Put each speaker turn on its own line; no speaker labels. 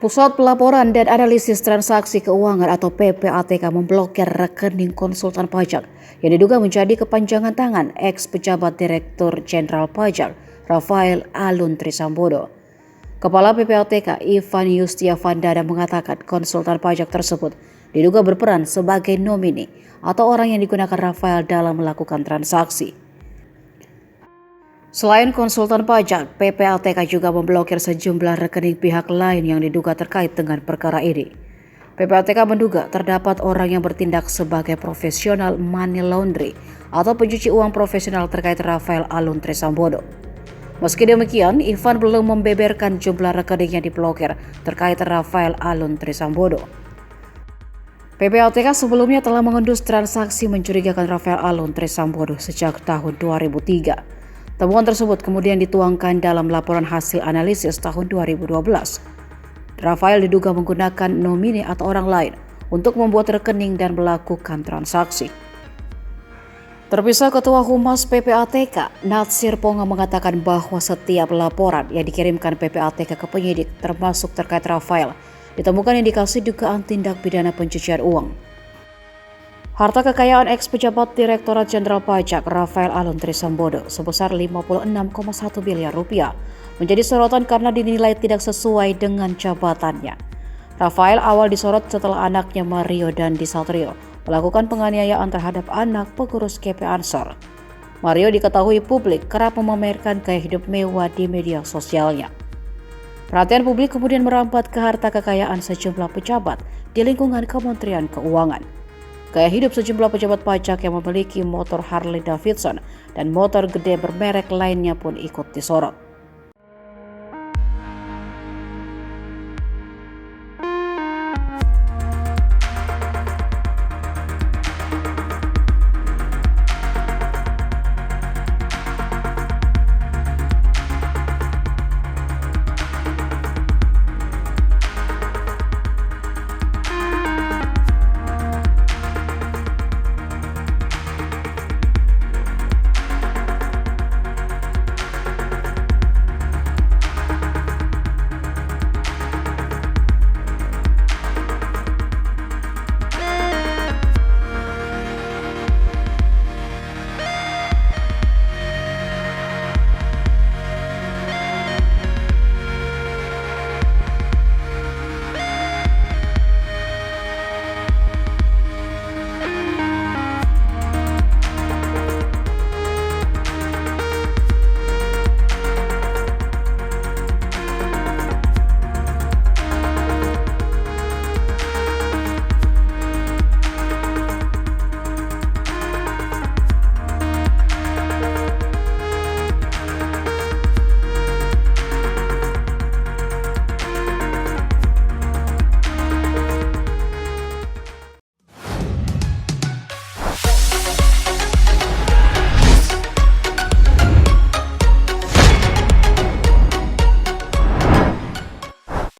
Pusat Pelaporan dan Analisis Transaksi Keuangan atau PPATK memblokir rekening konsultan pajak yang diduga menjadi kepanjangan tangan ex-pejabat Direktur Jenderal Pajak Rafael Alun Trisambodo. Kepala PPATK Ivan Yustiavandana mengatakan konsultan pajak tersebut diduga berperan sebagai nomini atau orang yang digunakan Rafael dalam melakukan transaksi. Selain konsultan pajak, PPATK juga memblokir sejumlah rekening pihak lain yang diduga terkait dengan perkara ini. PPATK menduga terdapat orang yang bertindak sebagai profesional money laundry atau pencuci uang profesional terkait Rafael Alun Trisambodo. Meski demikian, Ivan belum membeberkan jumlah rekening yang diblokir terkait Rafael Alun Trisambodo. PPATK sebelumnya telah mengendus transaksi mencurigakan Rafael Alun Trisambodo sejak tahun 2003. Temuan tersebut kemudian dituangkan dalam laporan hasil analisis tahun 2012. Rafael diduga menggunakan nomini atau orang lain untuk membuat rekening dan melakukan transaksi. Terpisah Ketua Humas PPATK, Natsir Ponga mengatakan bahwa setiap laporan yang dikirimkan PPATK ke penyidik termasuk terkait Rafael ditemukan indikasi dugaan tindak pidana pencucian uang. Harta kekayaan ex-pejabat Direktorat Jenderal Pajak Rafael Alun Trisambodo sebesar 56,1 miliar rupiah menjadi sorotan karena dinilai tidak sesuai dengan jabatannya. Rafael awal disorot setelah anaknya Mario Dandi Satrio melakukan penganiayaan terhadap anak pengurus GP Ansor. Mario diketahui publik kerap memamerkan gaya hidup mewah di media sosialnya. Perhatian publik kemudian merambat ke harta kekayaan sejumlah pejabat di lingkungan Kementerian Keuangan. Gaya hidup sejumlah pejabat pajak yang memiliki motor Harley Davidson dan motor gede bermerek lainnya pun ikut disorot.